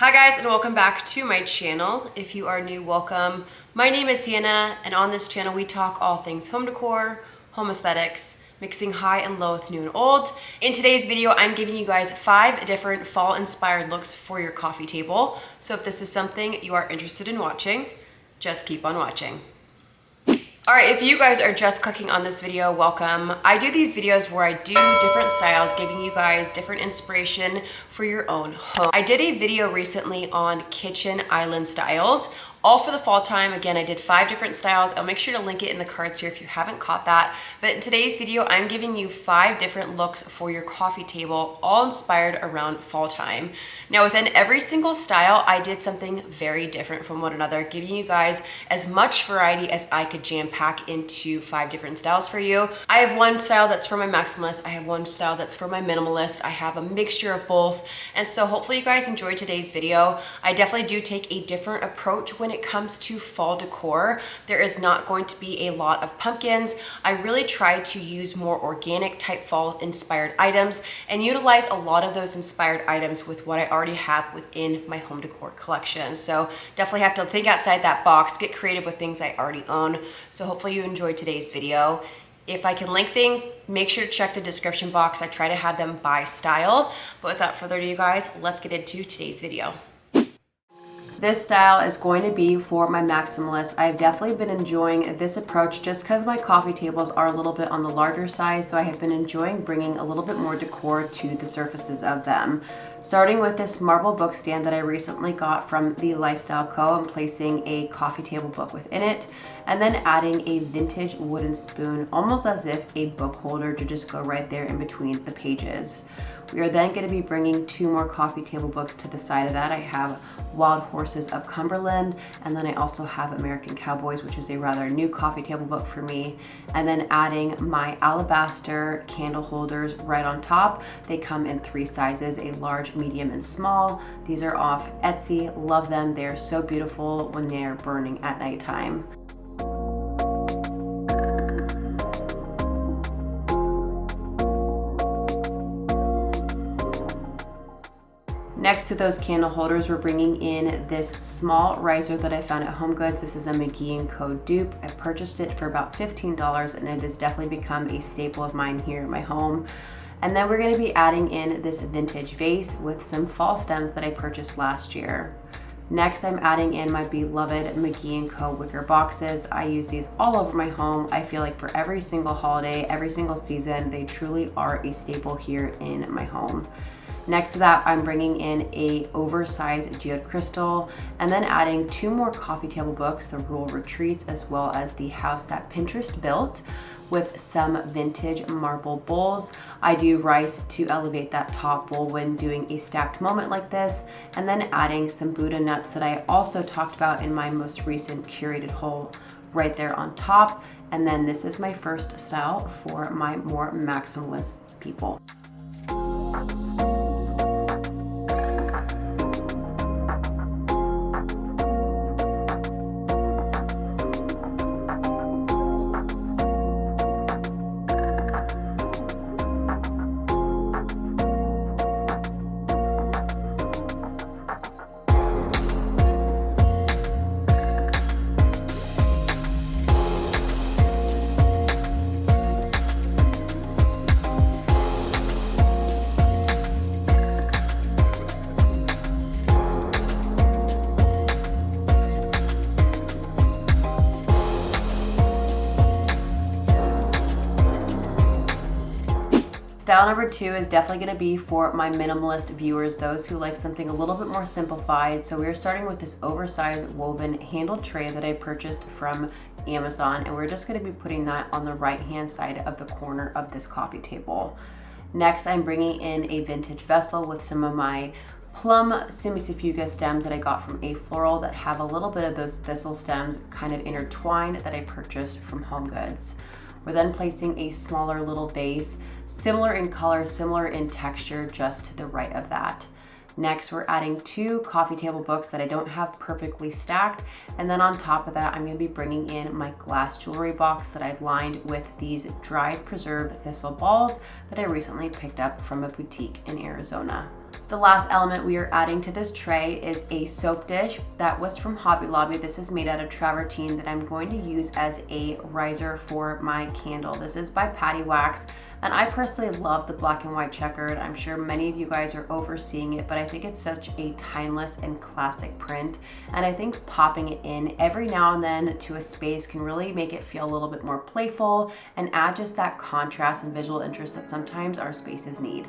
Hi guys, and welcome back to my channel. If you are new, welcome. My name is Hannah, and on this channel we talk all things home decor, home aesthetics, mixing high and low with new and old. In today's video, I'm giving you guys 5 different fall inspired looks for your coffee table. So if this is something you are interested in watching, just keep on watching. All right, if you guys are just clicking on this video, welcome. I do these videos where I do different styles, giving you guys different inspiration for your own home. I did a video recently on kitchen island styles, all for the fall time. Again, I did 5 different styles. I'll make sure to link it in the cards here if you haven't caught that. But in today's video, I'm giving you 5 different looks for your coffee table, all inspired around fall time. Now, within every single style, I did something very different from one another, giving you guys as much variety as I could jam pack into 5 different styles for you. I have one style that's for my Maximalist. I have one style that's for my Minimalist. I have a mixture of both. And so hopefully you guys enjoyed today's video. I definitely do take a different approach when it comes to fall decor. There is not going to be a lot of pumpkins. I really try to use more organic type fall inspired items and utilize a lot of those inspired items with what I already have within my home decor collection. So definitely have to think outside that box, get creative with things I already own. So hopefully you enjoyed today's video. If I can link things, make sure to check the description box. I try to have them by style. But without further ado, guys, let's get into today's video. This style is going to be for my Maximalist. I've definitely been enjoying this approach just because my coffee tables are a little bit on the larger side, so I have been enjoying bringing a little bit more decor to the surfaces of them. Starting with this marble book stand that I recently got from the Lifestyle Co. and placing a coffee table book within it, and then adding a vintage wooden spoon, almost as if a book holder to just go right there in between the pages. We are then going to be bringing 2 more coffee table books to the side of that. I have Wild Horses of Cumberland, and then I also have American Cowboys, which is a rather new coffee table book for me. And then adding my alabaster candle holders right on top. They come in 3 sizes, a large, medium, and small. These are off Etsy. Love them. They're so beautiful when they're burning at nighttime. Next to those candle holders, we're bringing in this small riser that I found at Homegoods. This is a McGee & Co. dupe. I purchased it for about $15, and it has definitely become a staple of mine here in my home. And then we're going to be adding in this vintage vase with some fall stems that I purchased last year. Next, I'm adding in my beloved McGee & Co. wicker boxes. I use these all over my home. I feel like for every single holiday, every single season, they truly are a staple here in my home. Next to that, I'm bringing in a oversized geode crystal and then adding 2 more coffee table books, the Rural Retreats, as well as the House That Pinterest Built, with some vintage marble bowls. I do rice to elevate that top bowl when doing a stacked moment like this, and then adding some Buddha nuts that I also talked about in my most recent curated haul right there on top. And then this is my first style for my more maximalist people. Style number 2 is definitely going to be for my minimalist viewers, those who like something a little bit more simplified. So we're starting with this oversized woven handled tray that I purchased from Amazon, and we're just going to be putting that on the right hand side of the corner of this coffee table. Next, I'm bringing in a vintage vessel with some of my plum semicifuga stems that I got from a floral that have a little bit of those thistle stems kind of intertwined that I purchased from Homegoods. We're then placing a smaller little vase, similar in color, similar in texture, just to the right of that. Next, we're adding 2 coffee table books that I don't have perfectly stacked. And then on top of that, I'm going to be bringing in my glass jewelry box that I lined with these dried preserved thistle balls that I recently picked up from a boutique in Arizona. The last element we are adding to this tray is a soap dish that was from Hobby Lobby. This is made out of travertine that I'm going to use as a riser for my candle. This is by Patty Wax, and I personally love the black and white checkered. I'm sure many of you guys are overseeing it, but I think it's such a timeless and classic print. And I think popping it in every now and then to a space can really make it feel a little bit more playful and add just that contrast and visual interest that sometimes our spaces need.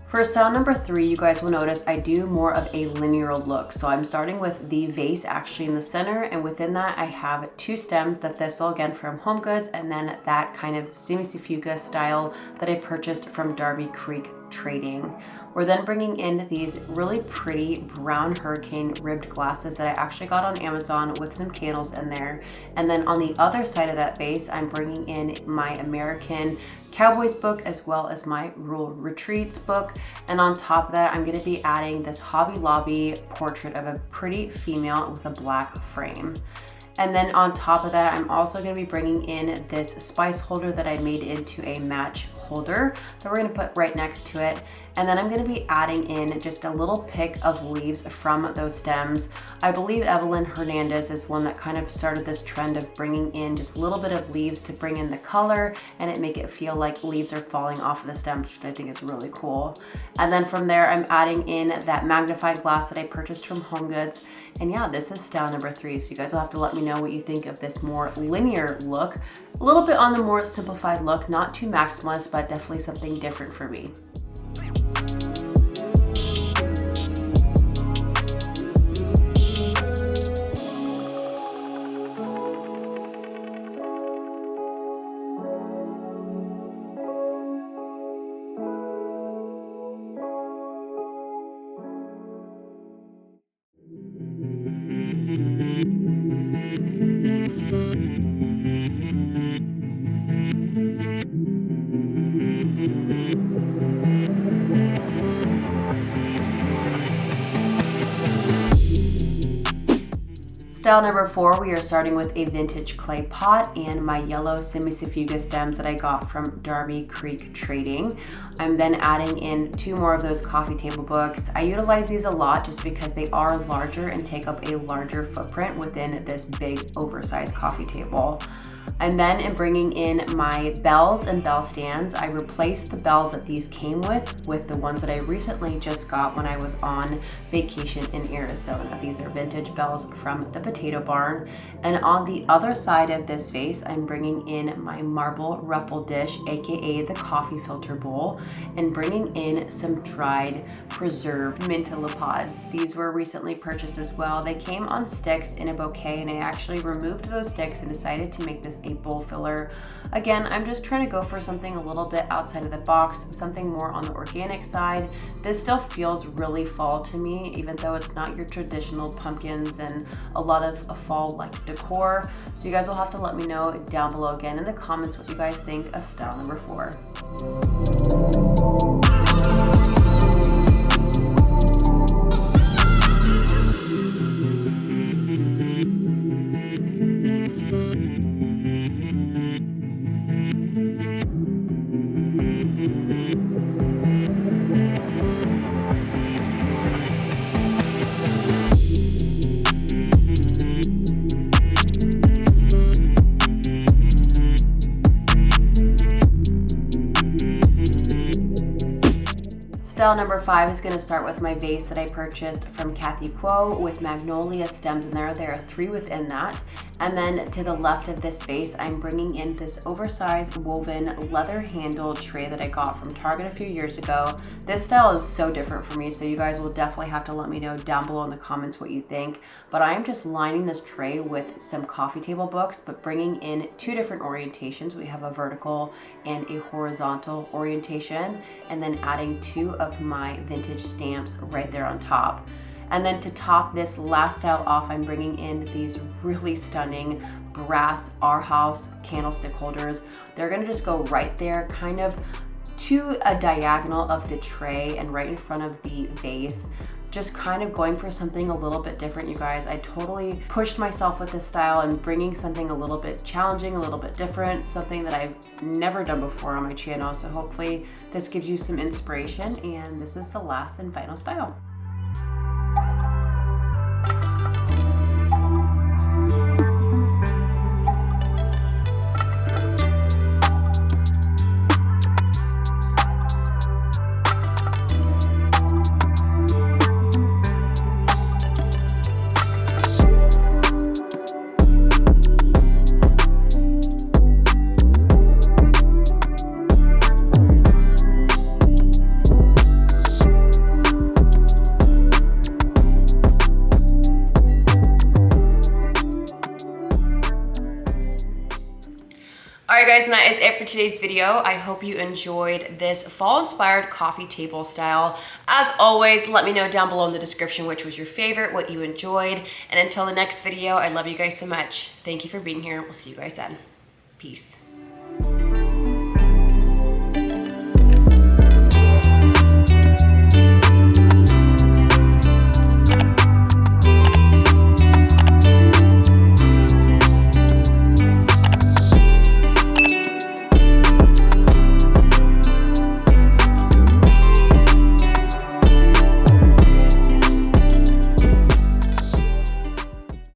For style number 3, you guys will notice I do more of a linear look. So I'm starting with the vase actually in the center, and within that I have 2 stems, the thistle again from Homegoods, and then that kind of semi-fuga style that I purchased from Darby Creek Trading. We're then bringing in these really pretty brown hurricane ribbed glasses that I actually got on Amazon with some candles in there. And then on the other side of that base, I'm bringing in my American Cowboys book as well as my Rural Retreats book. And on top of that, I'm going to be adding this Hobby Lobby portrait of a pretty female with a black frame. And then on top of that, I'm also going to be bringing in this spice holder that I made into a match holder that we're going to put right next to it. And then I'm going to be adding in just a little pick of leaves from those stems. I believe Evelyn Hernandez is one that kind of started this trend of bringing in just a little bit of leaves to bring in the color and it make it feel like leaves are falling off of the stems, which I think is really cool. And then from there, I'm adding in that Magnify-glass that I purchased from Homegoods. And yeah, this is style number 3. So you guys will have to let me know what you think of this more linear look. A little bit on the more simplified look, not too maximalist, but definitely something different for me. Style number 4, we are starting with a vintage clay pot and my yellow semi-fuga stems that I got from Darby Creek Trading. I'm then adding in 2 more of those coffee table books. I utilize these a lot just because they are larger and take up a larger footprint within this big oversized coffee table. And then in bringing in my bells and bell stands, I replaced the bells that these came with the ones that I recently just got when I was on vacation in Arizona. These are vintage bells from the Potato Barn. And on the other side of this vase, I'm bringing in my marble ruffle dish, aka the coffee filter bowl, and bringing in some dried preserved mintilla pods. These were recently purchased as well. They came on sticks in a bouquet, and I actually removed those sticks and decided to make this a bowl filler. Again, I'm just trying to go for something a little bit outside of the box, something more on the organic side. This still feels really fall to me, even though it's not your traditional pumpkins and a lot of a fall like decor. So you guys will have to let me know down below again in the comments what you guys think of style number 4. Style number 5 is going to start with my vase that I purchased from Kathy Quo with magnolia stems in there. There are 3 within that. And then to the left of this vase, I'm bringing in this oversized woven leather handled tray that I got from Target a few years ago. This style is so different for me, so you guys will definitely have to let me know down below in the comments what you think. But I am just lining this tray with some coffee table books, but bringing in two different orientations. We have a vertical and a horizontal orientation, and then adding two of my vintage stamps right there on top. And then to top this last style off, I'm bringing in these really stunning brass Our House candlestick holders. They're gonna just go right there, kind of to a diagonal of the tray and right in front of the vase. Just kind of going for something a little bit different, you guys. I totally pushed myself with this style and bringing something a little bit challenging, a little bit different, something that I've never done before on my channel. So hopefully this gives you some inspiration, and this is the last and final style. Alright guys, and that is it for today's video. I hope you enjoyed this fall-inspired coffee table style. As always, let me know down below in the description which was your favorite, what you enjoyed. And until the next video, I love you guys so much. Thank you for being here. We'll see you guys then. Peace.